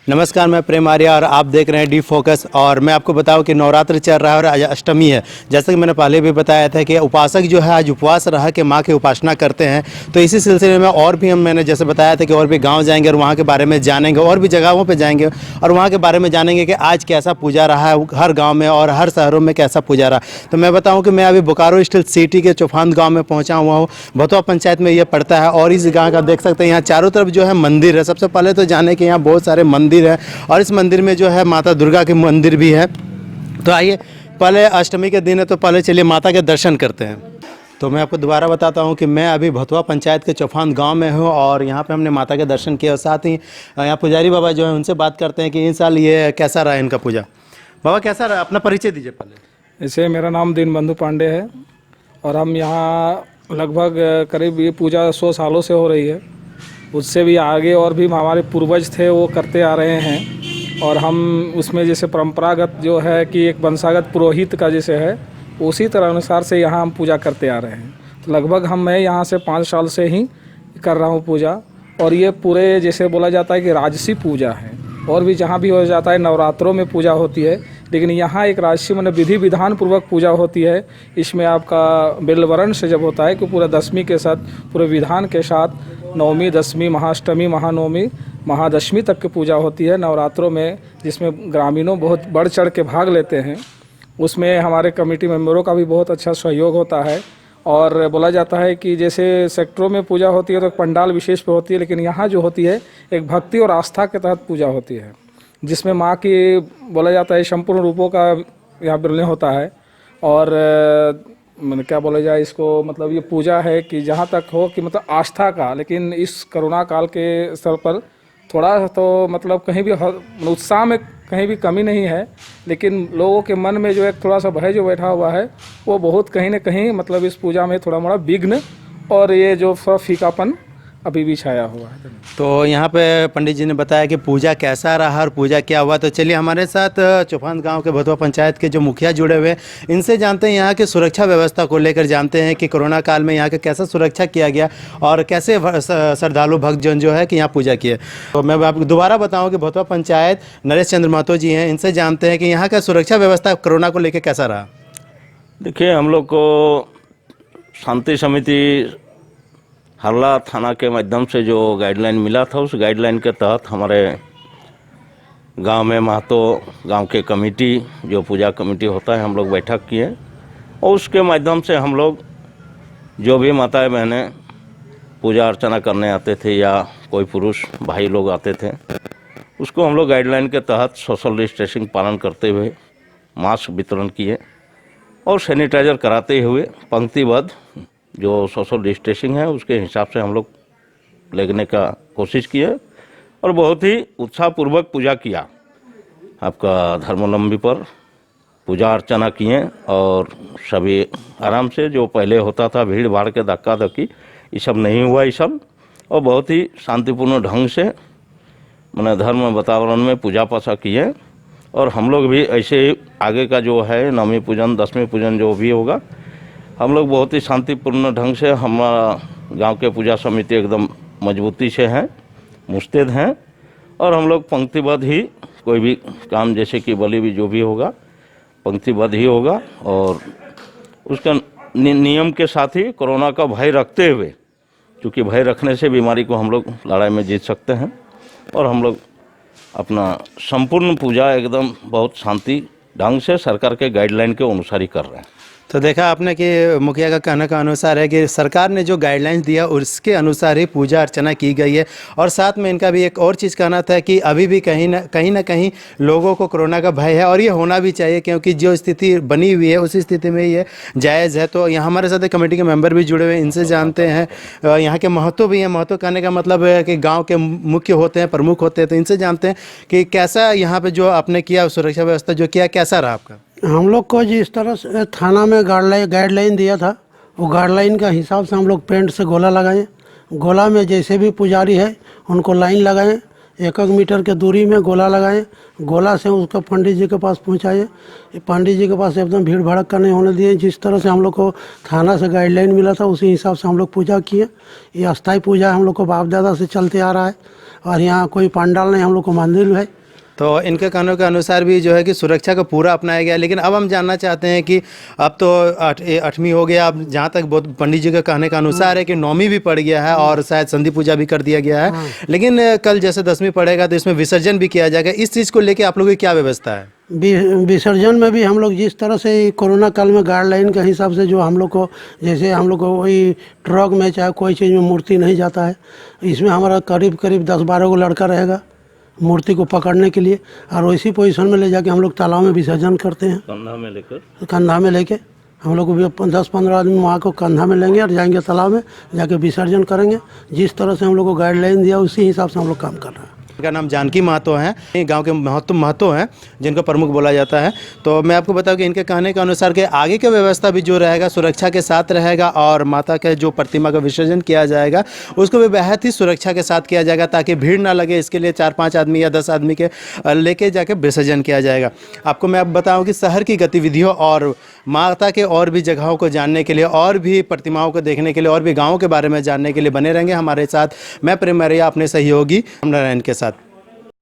नमस्कार, मैं प्रेम आर्या और आप देख रहे हैं डी फोकस। और मैं आपको बताऊं कि नवरात्र चल रहा है और आज अष्टमी है। जैसा कि मैंने पहले भी बताया था कि उपासक जो है आज उपवास रह के माँ की उपासना करते हैं। तो इसी सिलसिले में और भी मैंने जैसे बताया था कि और भी गांव जाएंगे और वहाँ के बारे में जानेंगे, और भी जगहों पर जाएंगे और वहाँ के बारे में जानेंगे कि आज कैसा पूजा रहा है हर गाँव में और हर शहरों में कैसा पूजा रहा। तो मैं बताऊँ कि मैं अभी बोकारो स्थित सिटी के चौफान गाँव में पहुँचा हुआ हूँ। भतुआ पंचायत में ये पड़ता है और इस गाँव का देख सकते हैं यहाँ चारों तरफ जो है मंदिर है। सबसे पहले तो जाने के यहाँ बहुत सारे मंदिर है और इस मंदिर में जो है माता दुर्गा के मंदिर भी है। तो आइए, पहले अष्टमी के दिन है तो पहले चलिए माता के दर्शन करते हैं। तो मैं आपको दोबारा बताता हूँ कि मैं अभी भतुआ पंचायत के चौफान गांव में हूँ और यहाँ पे हमने माता के दर्शन किए और साथ ही यहाँ पुजारी बाबा जो है उनसे बात करते हैं कि इन साल ये कैसा रहा इनका पूजा। बाबा कैसा रहा, अपना परिचय दीजिए पहले। ऐसे मेरा नाम दीनबंधु पांडे है और हम यहाँ लगभग करीब ये पूजा 100 सालों से हो रही है। उससे भी आगे और भी हमारे पूर्वज थे वो करते आ रहे हैं और हम उसमें जैसे परंपरागत जो है कि एक वंशागत पुरोहित का जैसे है उसी तरह अनुसार से यहाँ हम पूजा करते आ रहे हैं। तो लगभग मैं यहाँ से 5 साल से ही कर रहा हूँ पूजा। और ये पूरे जैसे बोला जाता है कि राजसी पूजा है और भी जहाँ भी हो जाता है नवरात्रों में पूजा होती है, लेकिन यहाँ एक राजसी मतलब विधि विधान पूर्वक पूजा होती है। इसमें आपका बेलवरण से जब होता है कि पूरा दशमी के साथ पूरे विधान के साथ नवमी, दशमी, महाअष्टमी, महानवमी, महादशमी तक की पूजा होती है नवरात्रों में, जिसमें ग्रामीणों बहुत बढ़ चढ़ के भाग लेते हैं। उसमें हमारे कमेटी मेंबरों का भी बहुत अच्छा सहयोग होता है। और बोला जाता है कि जैसे सेक्टरों में पूजा होती है तो पंडाल विशेष पे होती है, लेकिन यहाँ जो होती है एक भक्ति और आस्था के तहत पूजा होती है, जिसमें माँ की बोला जाता है संपूर्ण रूपों का यहाँ विलय होता है। और मैंने क्या बोला जाए इसको, मतलब ये पूजा है कि जहाँ तक हो कि मतलब आस्था का, लेकिन इस कोरोना काल के स्तर पर थोड़ा तो मतलब कहीं भी उत्साह में कहीं भी कमी नहीं है, लेकिन लोगों के मन में जो एक थोड़ा सा भय जो बैठा हुआ है वो बहुत कहीं ना कहीं मतलब इस पूजा में थोड़ा मोड़ा विघ्न और ये जो फीकापन अभी भी छाया हुआ है। तो यहाँ पे पंडित जी ने बताया कि पूजा कैसा रहा और पूजा क्या हुआ। तो चलिए हमारे साथ चौफान गांव के भतुआ पंचायत के जो मुखिया जुड़े हुए हैं, इनसे जानते हैं यहाँ की सुरक्षा व्यवस्था को लेकर, जानते हैं कि कोरोना काल में यहाँ का कैसा सुरक्षा किया गया और कैसे श्रद्धालु भक्तजन जो है कि यहाँ पूजा किए। तो मैं आपको दोबारा बताऊँ कि भतुआ पंचायत नरेश चंद्र महतो जी हैं, इनसे जानते हैं कि यहाँ का सुरक्षा व्यवस्था कोरोना को लेकर कैसा रहा। देखिए, हम लोग को शांति समिति हरला थाना के माध्यम से जो गाइडलाइन मिला था, उस गाइडलाइन के तहत हमारे गांव में महतो गांव के कमेटी जो पूजा कमेटी होता है, हम लोग बैठक किए और उसके माध्यम से हम लोग जो भी माताएं बहनें पूजा अर्चना करने आते थे या कोई पुरुष भाई लोग आते थे, उसको हम लोग गाइडलाइन के तहत सोशल डिस्टेंसिंग पालन करते हुए मास्क वितरण किए और सैनिटाइजर कराते हुए पंक्तिबद्ध जो सोशल डिस्टेंसिंग है उसके हिसाब से हम लोग लेने का कोशिश किए और बहुत ही उत्साहपूर्वक पूजा किया। आपका धर्मावलंबी पर पूजा अर्चना किए और सभी आराम से, जो पहले होता था भीड़ भाड़ के धक्का धक्की, ये सब नहीं हुआ ये सब, और बहुत ही शांतिपूर्ण ढंग से मैंने धर्म वातावरण में पूजा पासा किए। और हम लोग भी ऐसे ही आगे का जो है नवमी पूजन, दशमी पूजन जो भी होगा, हम लोग बहुत ही शांतिपूर्ण ढंग से, हमारा गांव के पूजा समिति एकदम मजबूती से हैं, मुस्तैद हैं और हम लोग पंक्तिबद्ध ही कोई भी काम जैसे कि बलि भी जो भी होगा पंक्तिबद्ध ही होगा और उसका नियम के साथ ही कोरोना का भय रखते हुए, क्योंकि भय रखने से बीमारी को हम लोग लड़ाई में जीत सकते हैं। और हम लोग अपना संपूर्ण पूजा एकदम बहुत शांति ढंग से सरकार के गाइडलाइन के अनुसार ही कर रहे हैं। तो देखा आपने कि मुखिया का कहने का अनुसार है कि सरकार ने जो गाइडलाइंस दिया उसके अनुसार ही पूजा अर्चना की गई है। और साथ में इनका भी एक और चीज़ कहना था कि अभी भी कहीं ना कहीं लोगों को कोरोना का भय है और ये होना भी चाहिए, क्योंकि जो स्थिति बनी हुई है उसी स्थिति में ये जायज़ है। तो यहाँ हमारे साथ कमेटी के मेंबर भी जुड़े हुए हैं, इनसे जानते हैं। यहाँ के महतो भी हैं। महतो कहने का मतलब है कि गाँव के मुख्य होते हैं, प्रमुख होते हैं। तो इनसे जानते हैं कि कैसा यहाँ पर जो आपने किया सुरक्षा व्यवस्था जो किया कैसा रहा आपका। हम लोग को जिस तरह से थाना में गाइडलाइन दिया था, वो गाइडलाइन का हिसाब से हम लोग पेंट से गोला लगाएं। गोला में जैसे भी पुजारी है उनको लाइन लगाएं, 1-1 मीटर के दूरी में गोला लगाएं। गोला से उसको पंडित जी के पास पहुंचाएं। पंडित जी के पास एकदम भीड़ भड़क नहीं होने दिए। जिस तरह से हम लोग को थाना से गाइडलाइन मिला था उसी हिसाब से हम लोग पूजा किए। ये अस्थाई पूजा हम लोग को बाप दादा से चलते आ रहा है और यहाँ कोई पंडाल नहीं, हम लोग को मंदिर है। तो इनके कहने के अनुसार भी जो है कि सुरक्षा का पूरा अपनाया गया। लेकिन अब हम जानना चाहते हैं कि अब तो 8वीं हो गया, अब जहाँ तक बहुत पंडित जी के कहने का अनुसार है कि 9वीं भी पड़ गया है और शायद संधि पूजा भी कर दिया गया है। लेकिन कल जैसे 10वीं पड़ेगा तो इसमें विसर्जन भी किया जाएगा। इस चीज़ को लेकर आप लोगों की क्या व्यवस्था है? विसर्जन में भी हम लोग जिस तरह से कोरोना काल में गाइडलाइन के हिसाब से जो हम लोग को, जैसे हम लोग को वही ट्रक में चाहे कोई चीज़ में मूर्ति नहीं जाता है, इसमें हमारा करीब 10-12 को लड़का रहेगा मूर्ति को पकड़ने के लिए, और वैसी पोजीशन में ले जाके हम लोग तालाब में विसर्जन करते हैं। कंधा में लेके हम लोग को भी 10-15 आदमी वहाँ को कंधा में लेंगे और जाएंगे तालाब में, जाके विसर्जन करेंगे। जिस तरह से हम लोग को गाइडलाइन दिया उसी हिसाब से हम लोग काम कर रहे हैं। इनका नाम जानकी महतो हैं, गांव के महतो हैं जिनको प्रमुख बोला जाता है। तो मैं आपको बताऊं कि इनके कहने के अनुसार के आगे की व्यवस्था भी जो रहेगा सुरक्षा के साथ रहेगा, और माता के जो प्रतिमा का विसर्जन किया जाएगा उसको भी बेहद ही सुरक्षा के साथ किया जाएगा ताकि भीड़ ना लगे। इसके लिए 4-5 आदमी या 10 आदमी के लेके जाके विसर्जन किया जाएगा। आपको मैं अब बताऊँ कि शहर की गतिविधियों और माता के और भी जगहों को जानने के लिए, और भी प्रतिमाओं को देखने के लिए, और भी गाँवों के बारे में जानने के लिए बने रहेंगे हमारे साथ। मैं प्रेम मरिया अपने सहयोगी नारायण के साथ।